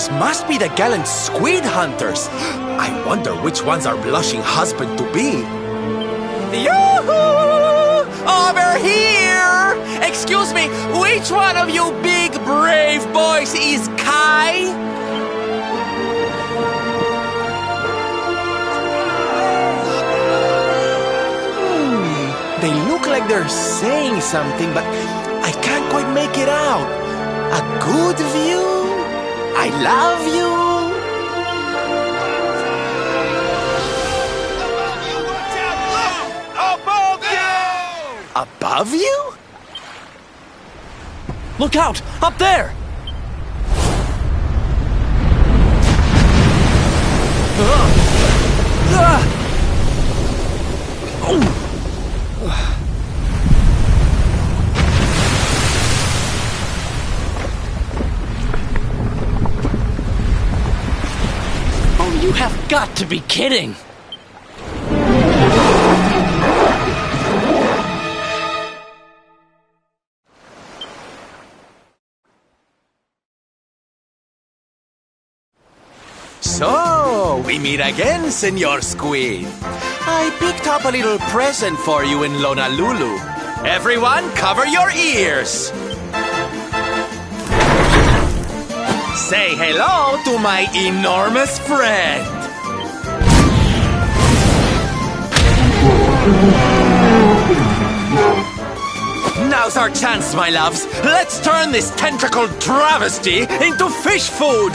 These must be the gallant squid hunters. I wonder which one's our blushing husband-to-be. Yoo-hoo! Over here! Excuse me, which one of you big brave boys is Kai? They look like they're saying something, but I can't quite make it out. A good view? I love you? Above you? Look out! Up there! Oh, you have got to be kidding! So, we meet again, Senor Squid. I picked up a little present for you in Honolulu. Everyone, cover your ears. Say hello to my enormous friend. Now's our chance, my loves. Let's turn this tentacled travesty into fish food.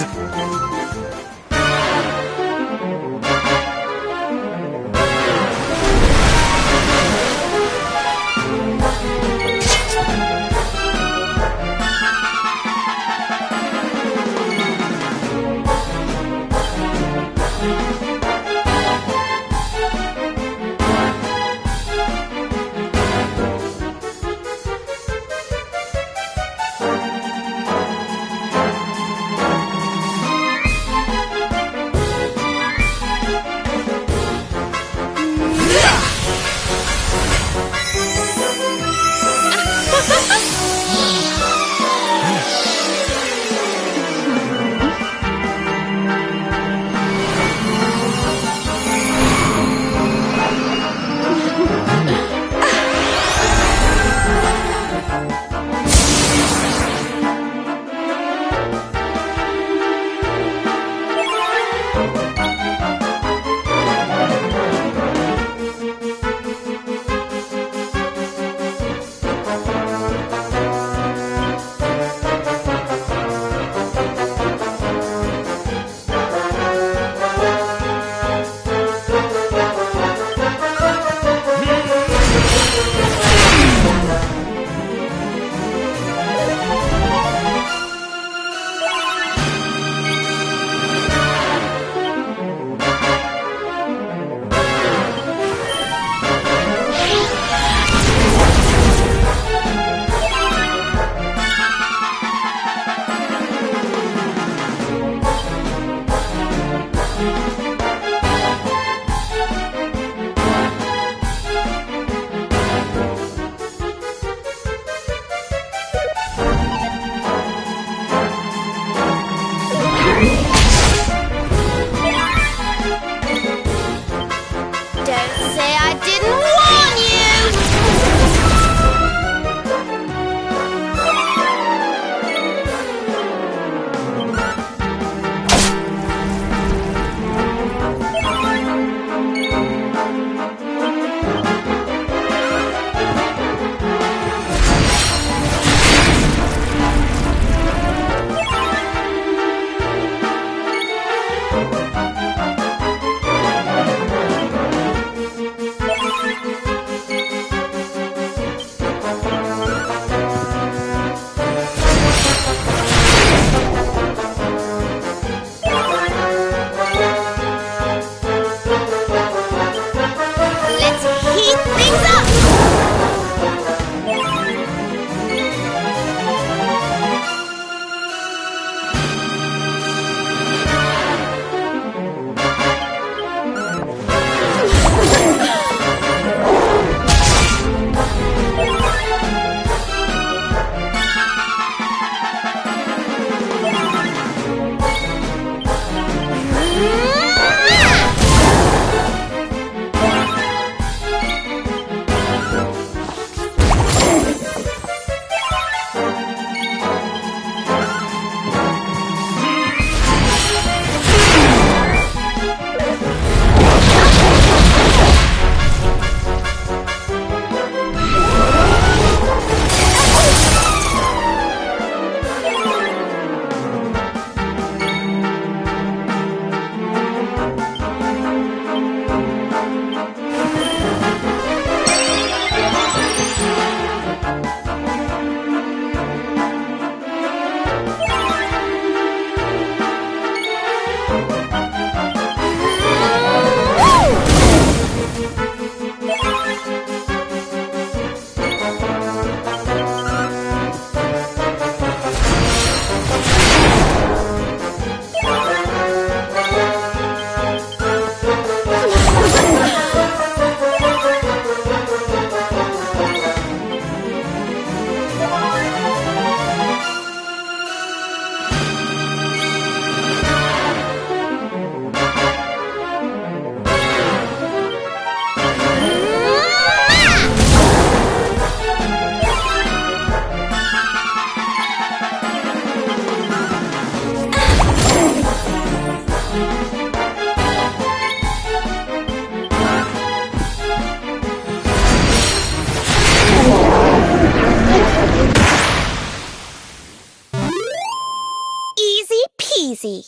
easy.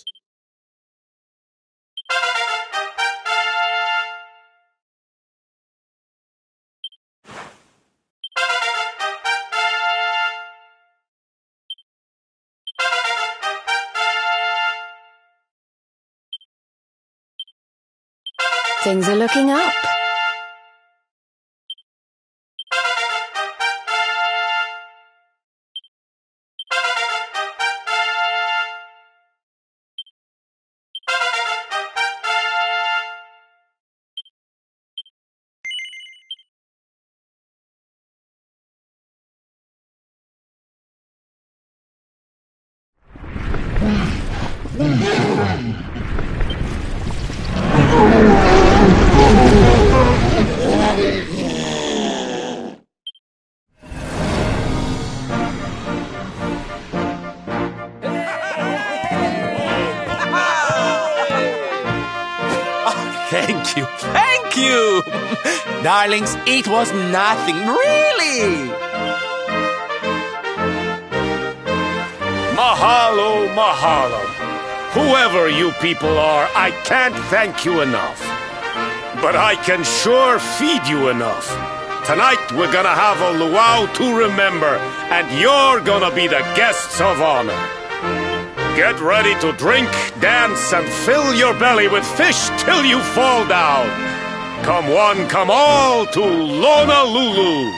Things are looking up. Thank you, thank you! Darlings, it was nothing, really! Mahalo, mahalo. Whoever you people are, I can't thank you enough. But I can sure feed you enough. Tonight we're gonna have a luau to remember, and you're gonna be the guests of honor. Get ready to drink, dance, and fill your belly with fish till you fall down. Come one, come all to Honolulu.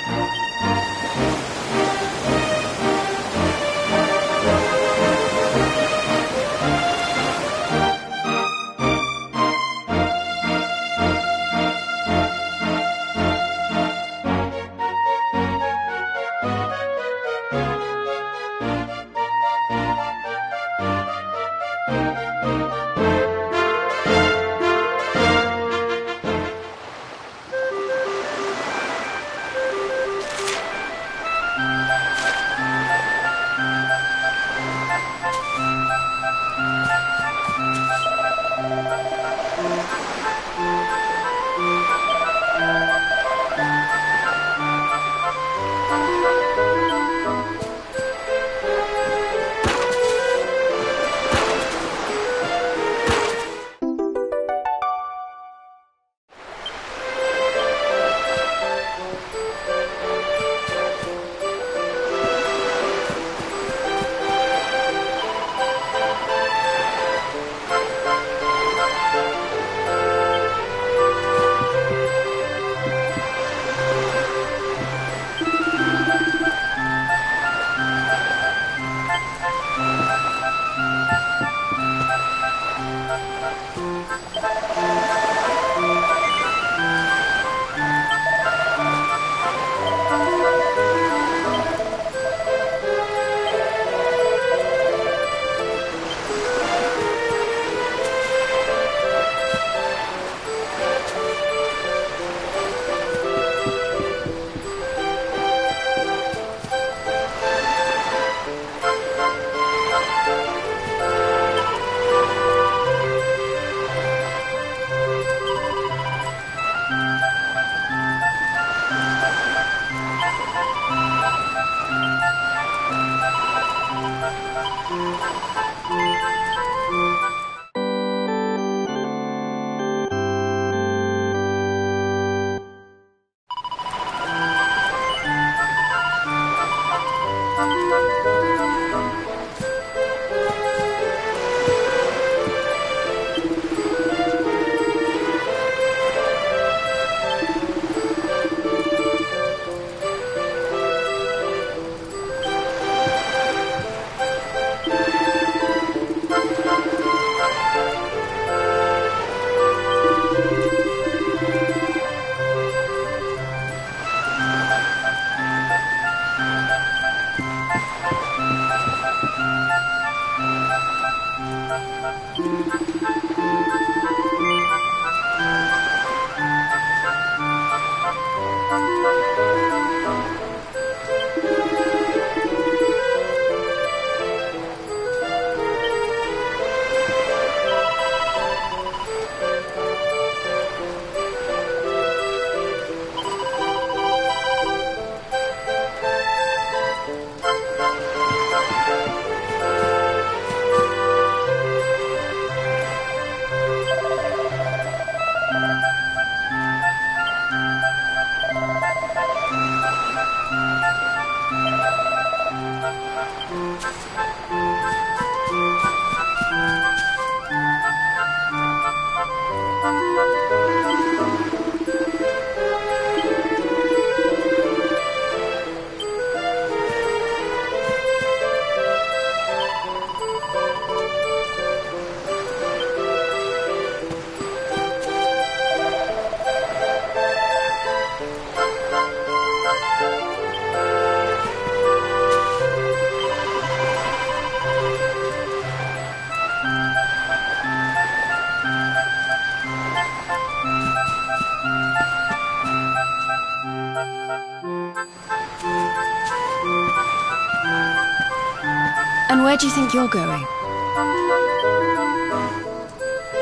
where do you think you're going?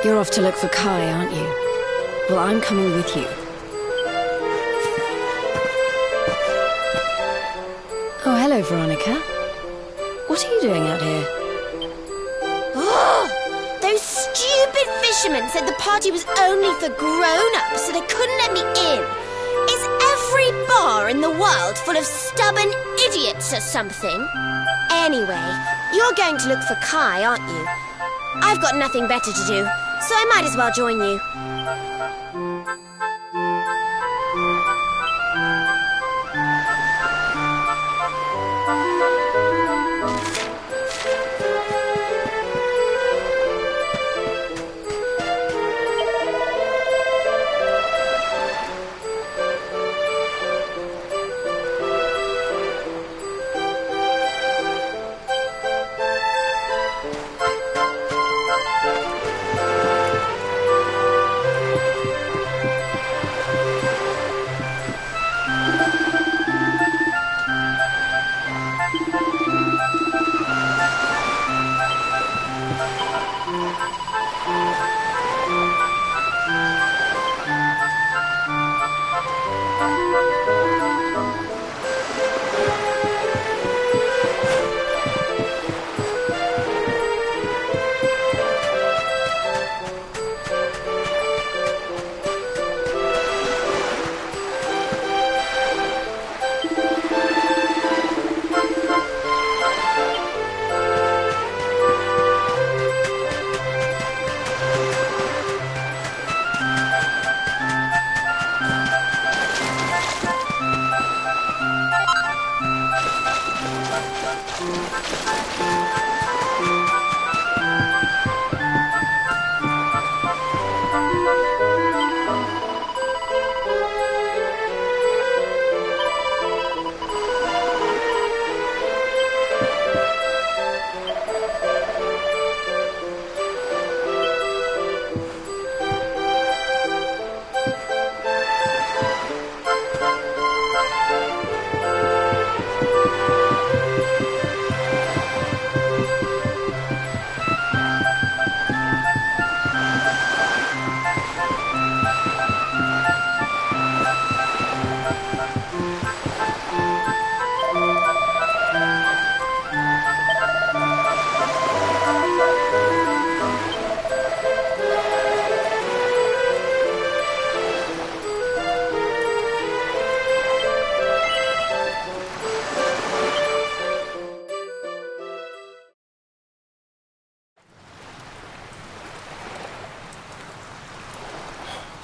You're off to look for Kai, aren't you? Well, I'm coming with you. Oh, hello, Veronica. What are you doing out here? Oh, those stupid fishermen said the party was only for grown-ups, so they couldn't let me in. Is every bar in the world full of stubborn idiots or something? Anyway, you're going to look for Kai, aren't you? I've got nothing better to do, so I might as well join you.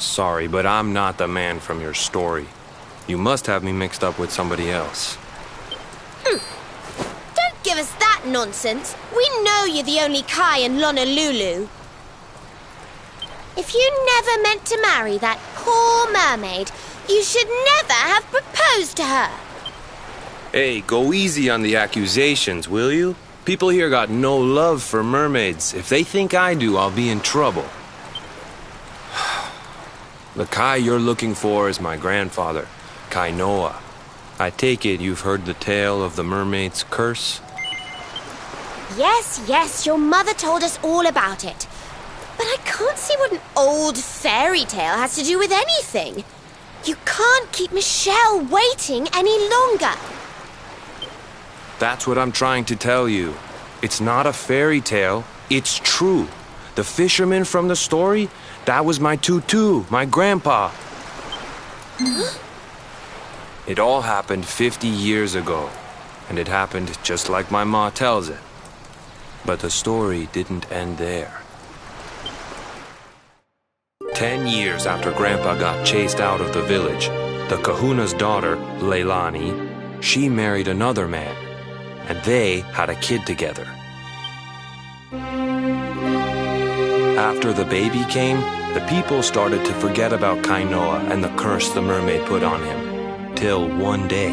Sorry, but I'm not the man from your story. You must have me mixed up with somebody else. Don't give us that nonsense. We know you're the only Kai in Honolulu. If you never meant to marry that poor mermaid, you should never have proposed to her. Hey, go easy on the accusations, will you? People here got no love for mermaids. If they think I do, I'll be in trouble. The Kai you're looking for is my grandfather, Kai Noah. I take it you've heard the tale of the mermaid's curse? Yes, your mother told us all about it. But I can't see what an old fairy tale has to do with anything. You can't keep Michelle waiting any longer. That's what I'm trying to tell you. It's not a fairy tale, it's true. The fisherman from the story, that was my tutu, my grandpa. Huh? It all happened 50 years ago, and it happened just like my ma tells it. But the story didn't end there. 10 years after Grandpa got chased out of the village, the kahuna's daughter, Leilani, she married another man, and they had a kid together. After the baby came, the people started to forget about Kainoa and the curse the mermaid put on him. Till one day,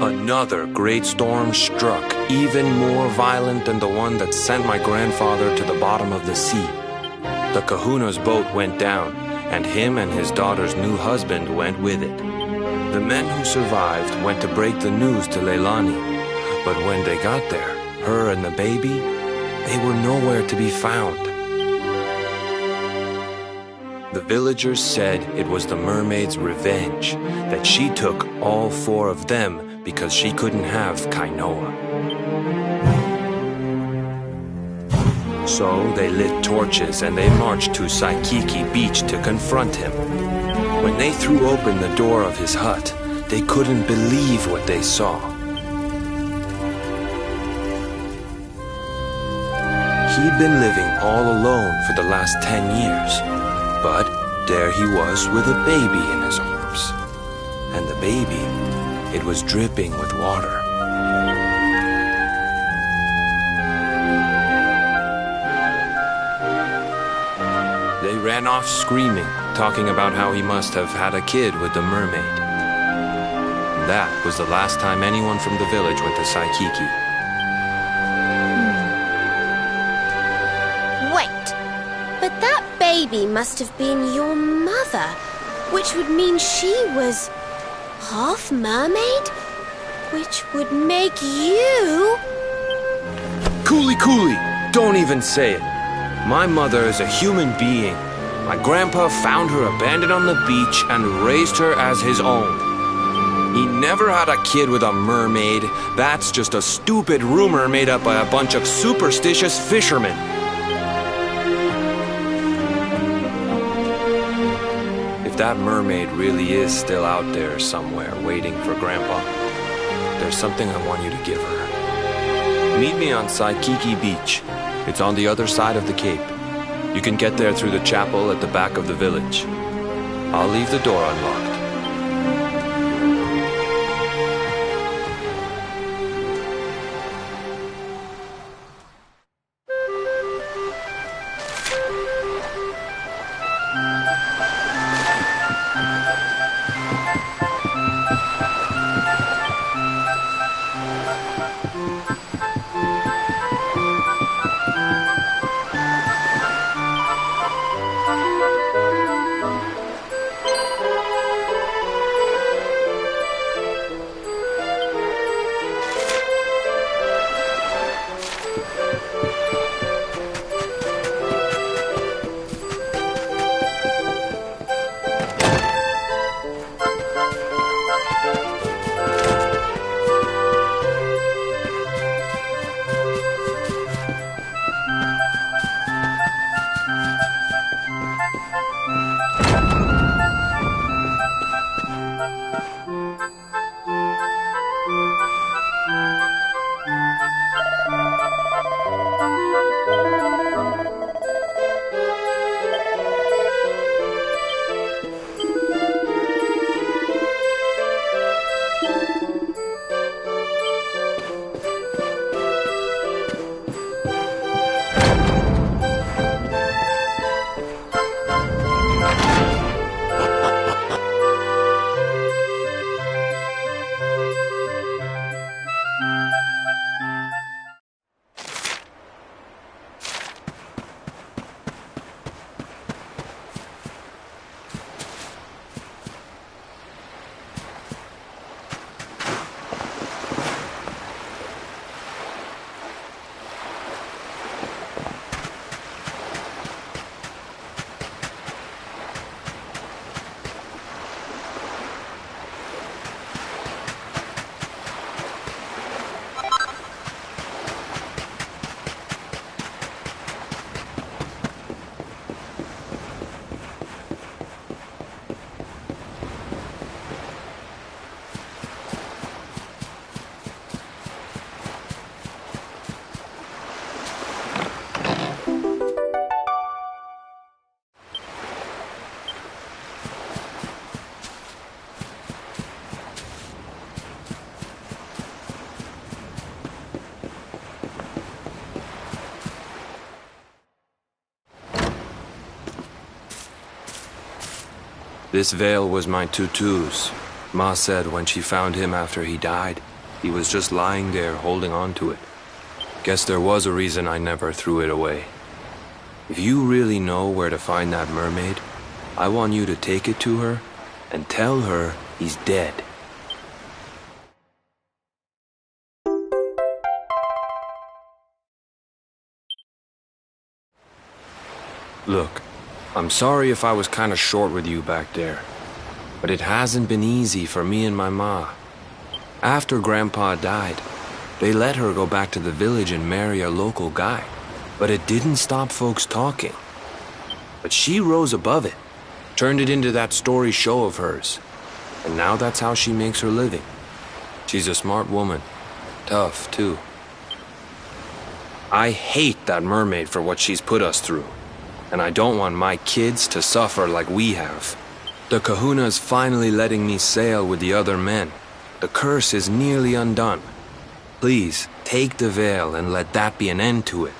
another great storm struck, even more violent than the one that sent my grandfather to the bottom of the sea. The kahuna's boat went down, and him and his daughter's new husband went with it. The men who survived went to break the news to Leilani, but when they got there, her and the baby, they were nowhere to be found. The villagers said it was the mermaid's revenge, that she took all 4 of them because she couldn't have Kainoa. So they lit torches and they marched to Saikiki Beach to confront him. When they threw open the door of his hut, they couldn't believe what they saw. He'd been living all alone for the last 10 years, but there he was with a baby in his arms. And the baby, it was dripping with water. They ran off screaming, talking about how he must have had a kid with the mermaid. And that was the last time anyone from the village went to Saikiki. Wait, but that baby must have been your mother, which would mean she was half mermaid, which would make you... Cooley, don't even say it. My mother is a human being. My grandpa found her abandoned on the beach and raised her as his own. He never had a kid with a mermaid. That's just a stupid rumor made up by a bunch of superstitious fishermen. If that mermaid really is still out there somewhere waiting for Grandpa, there's something I want you to give her. Meet me on Saikiki Beach. It's on the other side of the cape. You can get there through the chapel at the back of the village. I'll leave the door unlocked. This veil was my tutu's. Ma said when she found him after he died, he was just lying there holding on to it. Guess there was a reason I never threw it away. If you really know where to find that mermaid, I want you to take it to her and tell her he's dead. Look, I'm sorry if I was kinda short with you back there, but it hasn't been easy for me and my ma. After Grandpa died, they let her go back to the village and marry a local guy, but it didn't stop folks talking. But she rose above it, turned it into that story show of hers, and now that's how she makes her living. She's a smart woman, tough too. I hate that mermaid for what she's put us through, and I don't want my kids to suffer like we have. The Kahuna's finally letting me sail with the other men. The curse is nearly undone. Please, take the veil and let that be an end to it.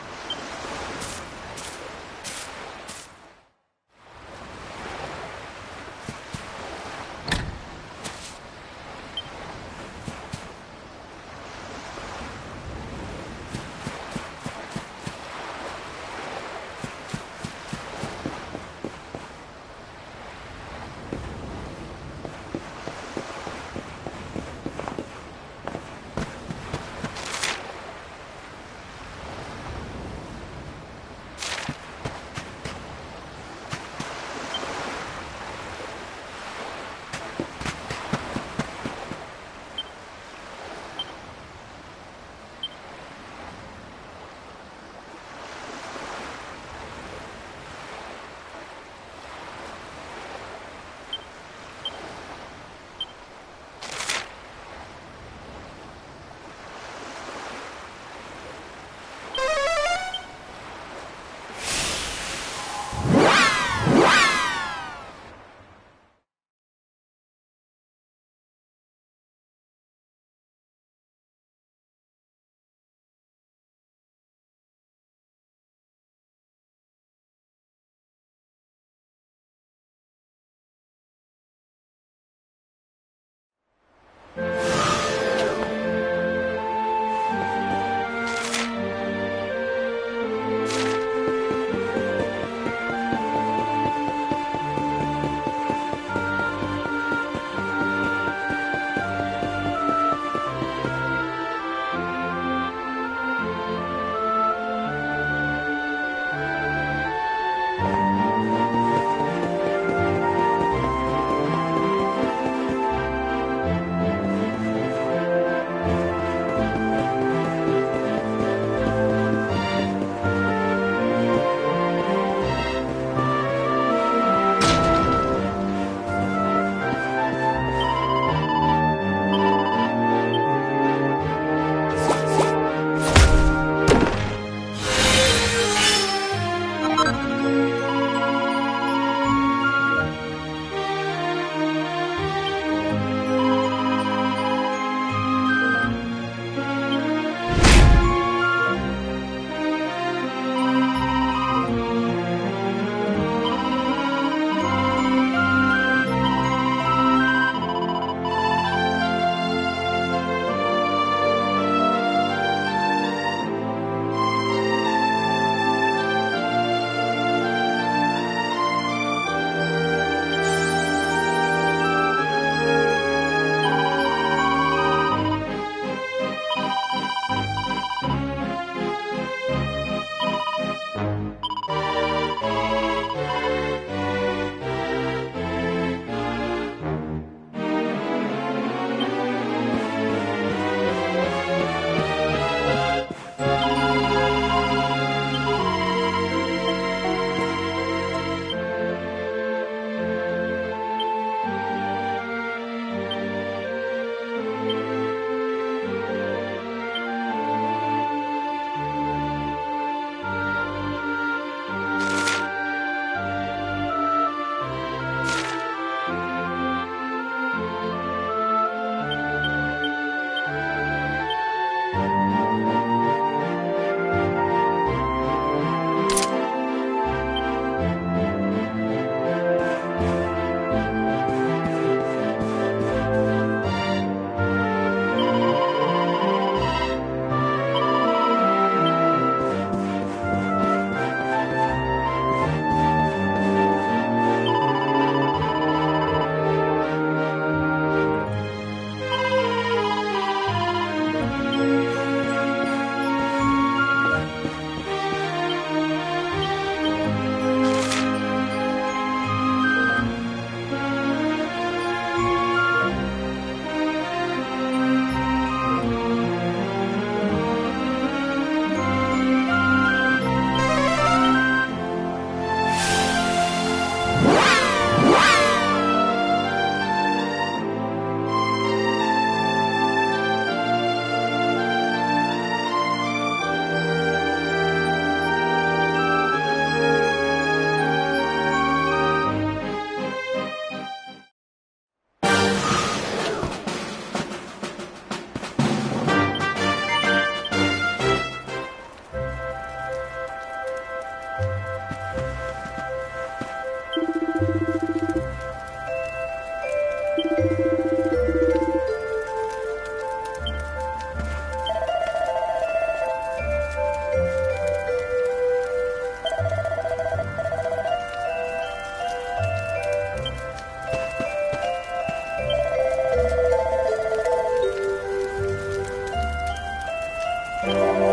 Bye.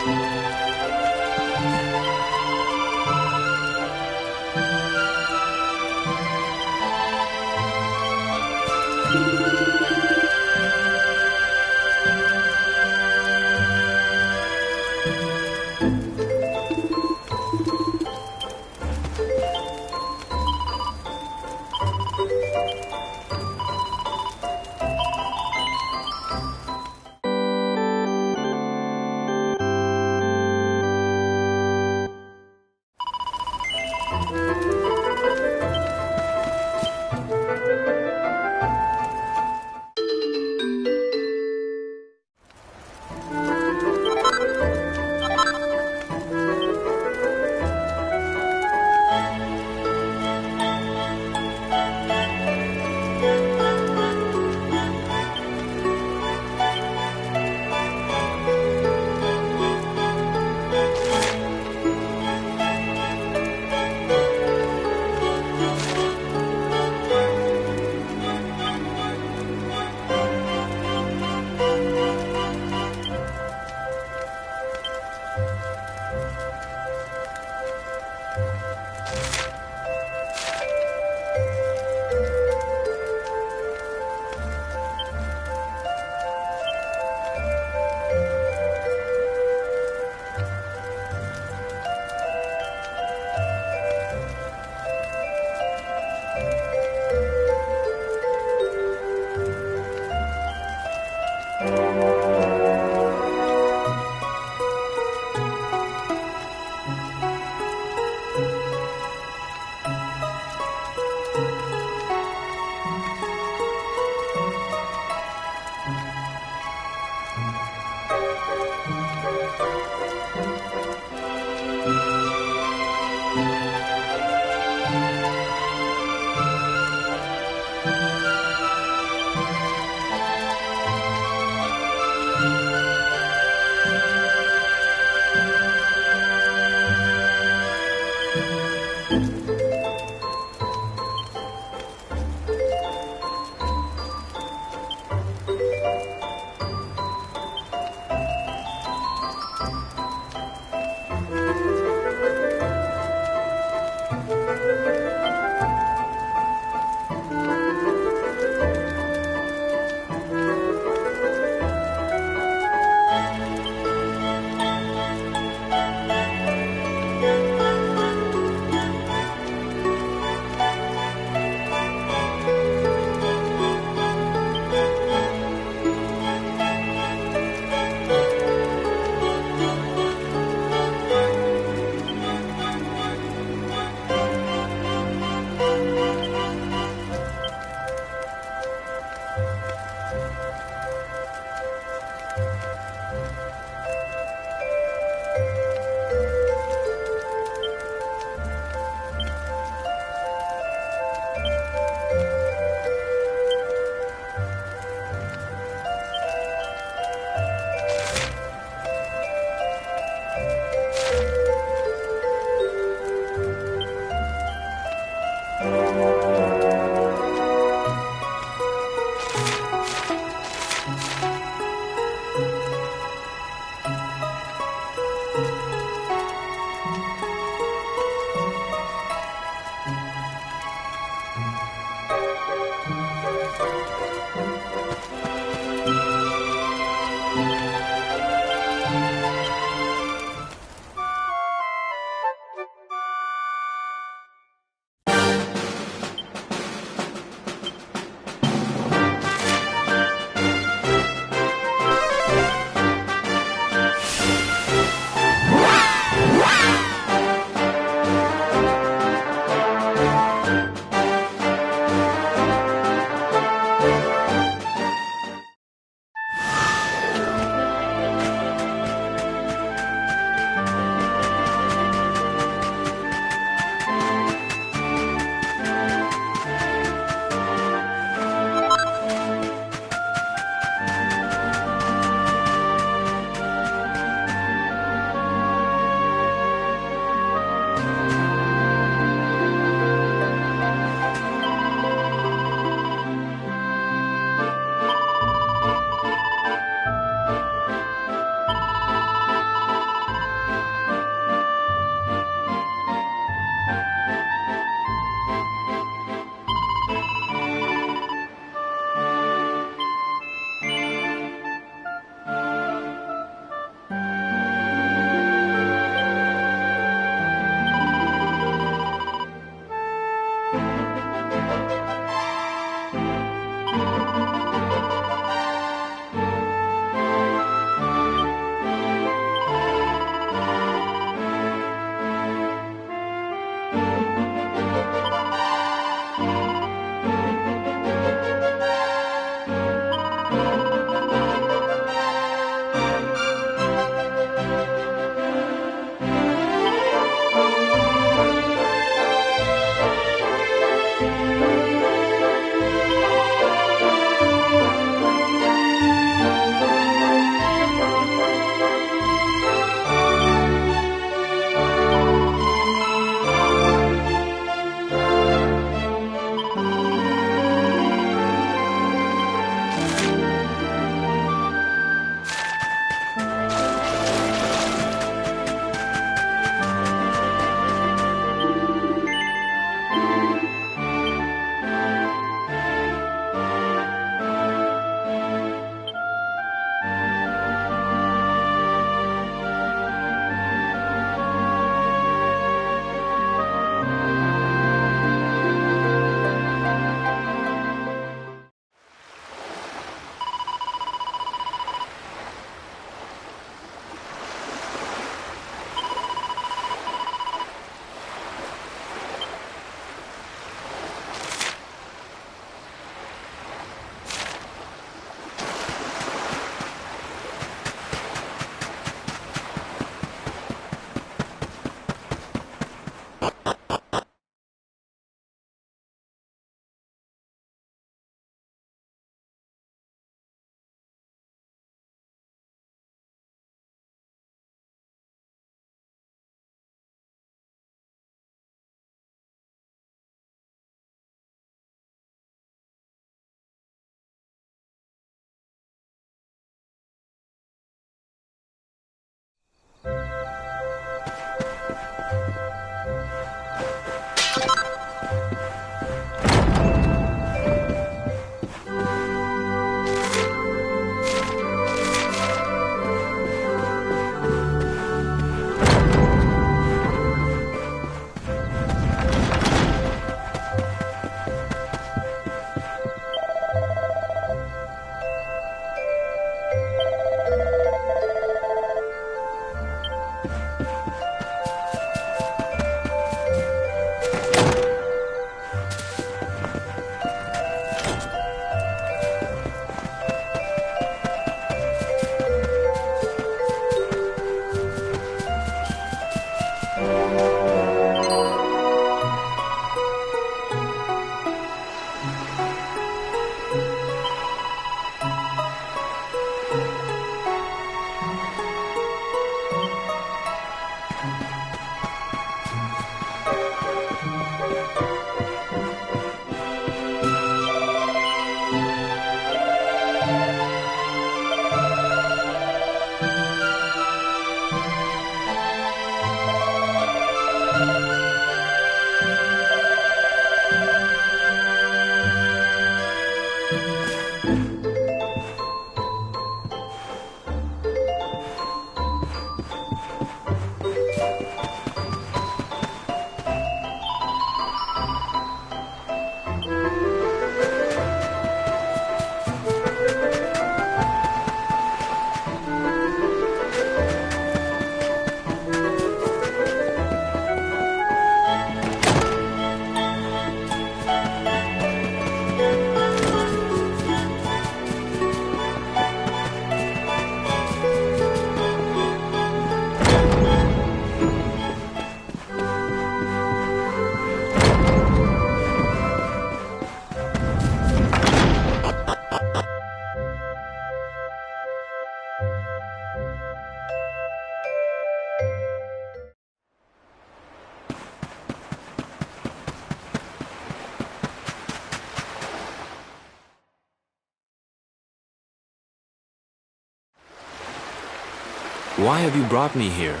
Why have you brought me here?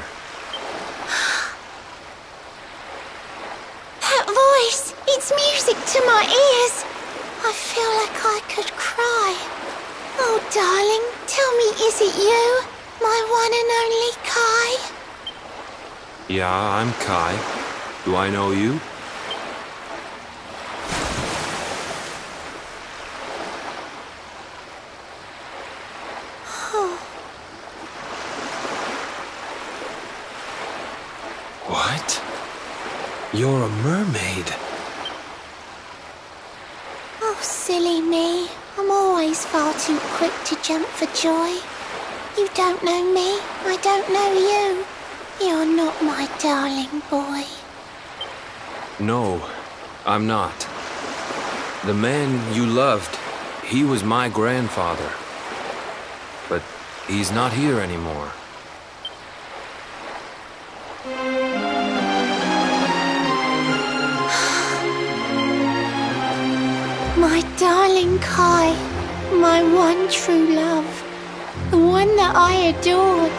That voice! It's music to my ears! I feel like I could cry. Oh, darling, tell me, is it you? My one and only Kai? Yeah, I'm Kai. Do I know you? What? You're a mermaid. Oh, silly me. I'm always far too quick to jump for joy. You don't know me, I don't know you. You're not my darling boy. No, I'm not. The man you loved, he was my grandfather. But he's not here anymore. My darling Kai, my one true love, the one that I adored.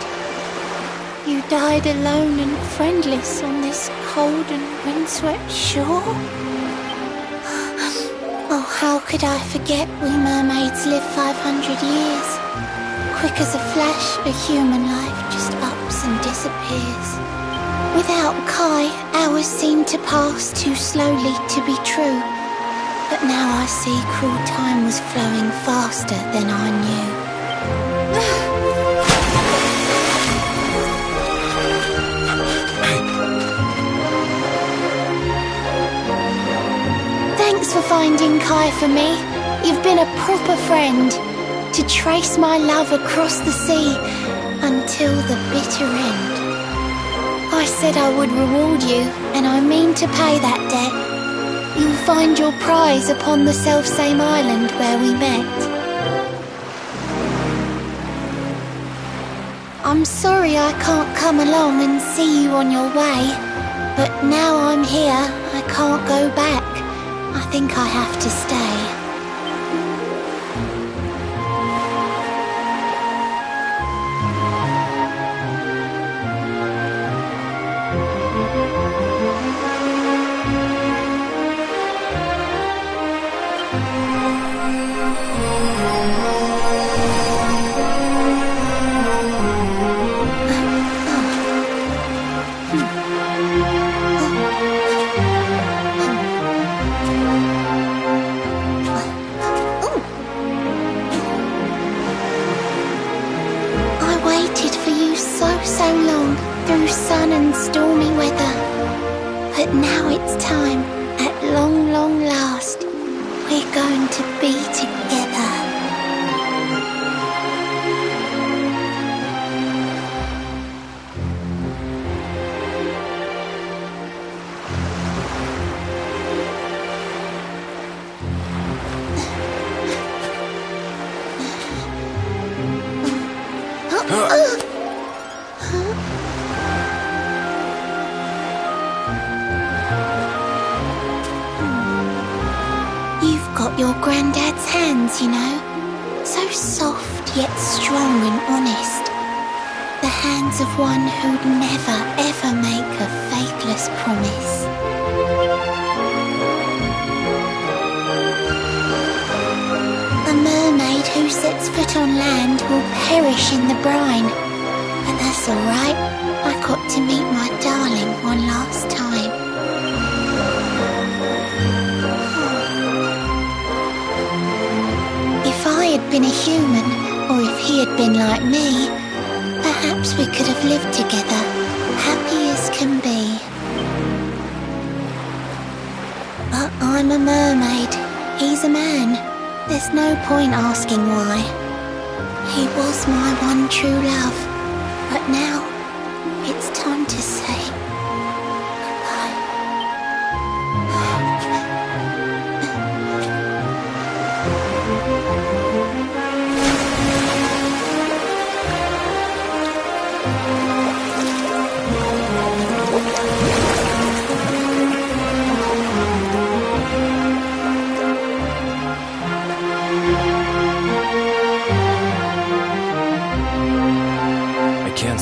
You died alone and friendless on this cold and windswept shore. Oh, how could I forget we mermaids live 500 years? Quick as a flash, a human life just ups and disappears. Without Kai, hours seem to pass too slowly to be true. But now I see cruel time was flowing faster than I knew. Thanks for finding Kai for me. You've been a proper friend. To trace my love across the sea until the bitter end. I said I would reward you, and I mean to pay that debt. You'll find your prize upon the selfsame island where we met. I'm sorry I can't come along and see you on your way, but now I'm here, I can't go back. I think I have to stay. So long through sun and stormy weather, but now it's time, at long, long last, we're going to be together. Your granddad's hands, you know, so soft yet strong and honest. The hands of one who'd never ever make a faithless promise. A mermaid who sets foot on land will perish in the brine. But that's alright, I got to meet my darling one last time. If I had been a human, or if he had been like me, perhaps we could have lived together, happy as can be. But I'm a mermaid, he's a man. There's no point asking why. He was my one true love, but now it's time to say goodbye.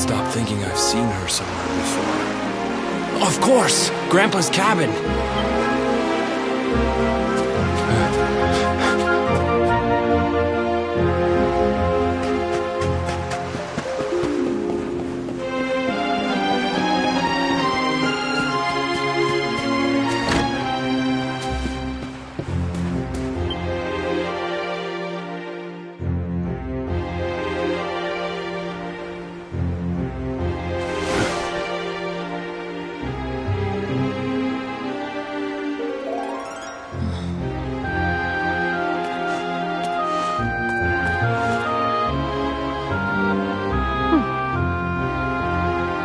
stop thinking I've seen her somewhere before. Of course! Grandpa's cabin!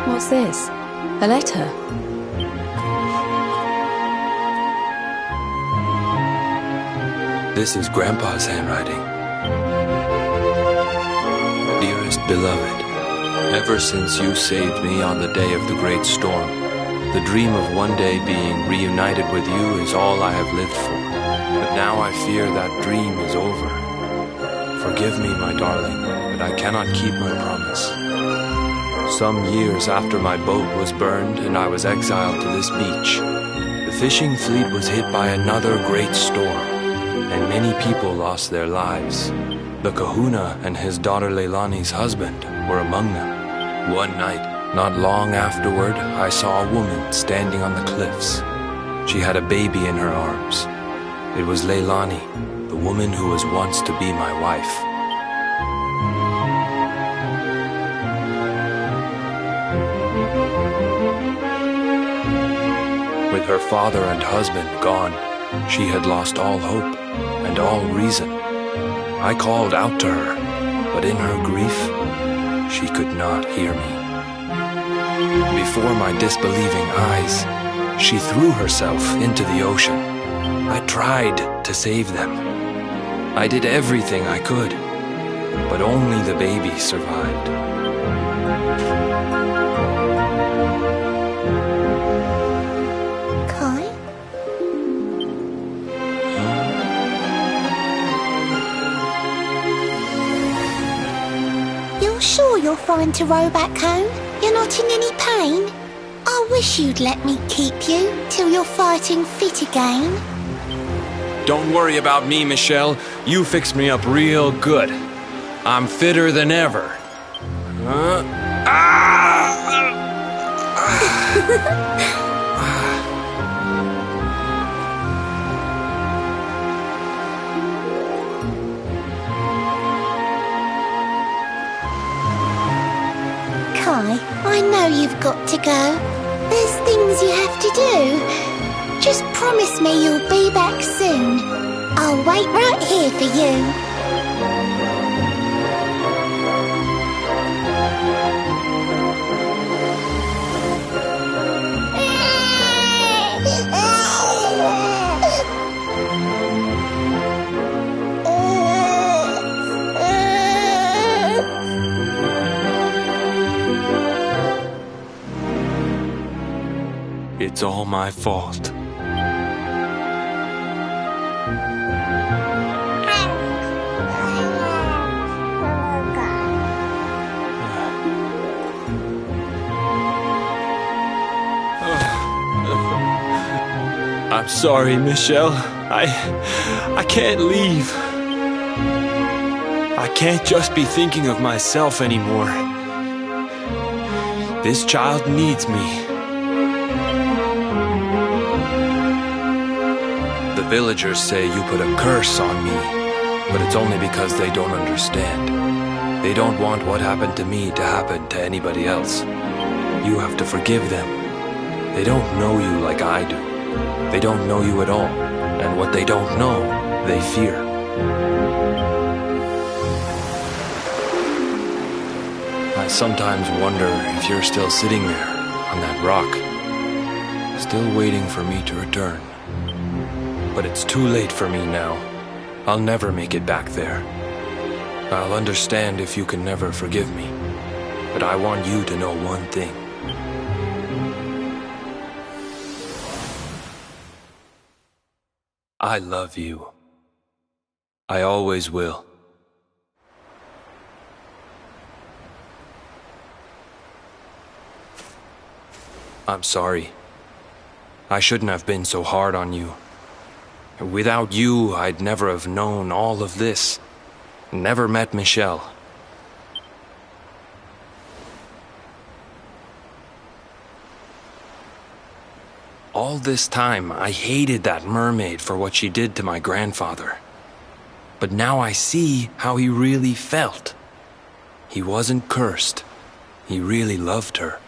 What's this? A letter? This is Grandpa's handwriting. Dearest beloved, ever since you saved me on the day of the great storm, the dream of one day being reunited with you is all I have lived for. But now I fear that dream is over. Forgive me, my darling, but I cannot keep my promise. Some years after my boat was burned and I was exiled to this beach, the fishing fleet was hit by another great storm, and many people lost their lives. The kahuna and his daughter Leilani's husband were among them. One night, not long afterward, I saw a woman standing on the cliffs. She had a baby in her arms. It was Leilani, the woman who was once to be my wife. With her father and husband gone, she had lost all hope and all reason. I called out to her, but in her grief, she could not hear me. Before my disbelieving eyes, she threw herself into the ocean. I tried to save them. I did everything I could, but only the baby survived. Sure you're fine to row back home? You're not in any pain? I wish you'd let me keep you till you're fighting fit again. Don't worry about me, Michelle. You fixed me up real good. I'm fitter than ever. I know you've got to go. There's things you have to do. Just promise me you'll be back soon. I'll wait right here for you. It's all my fault. I'm sorry, Michelle. I can't leave. I can't just be thinking of myself anymore. This child needs me. The villagers say you put a curse on me, but it's only because they don't understand. They don't want what happened to me to happen to anybody else. You have to forgive them. They don't know you like I do. They don't know you at all, and what they don't know, they fear. I sometimes wonder if you're still sitting there on that rock, still waiting for me to return. But it's too late for me now. I'll never make it back there. I'll understand if you can never forgive me. But I want you to know one thing. I love you. I always will. I'm sorry. I shouldn't have been so hard on you. Without you, I'd never have known all of this. Never met Michelle. All this time, I hated that mermaid for what she did to my grandfather. But now I see how he really felt. He wasn't cursed. He really loved her.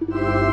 you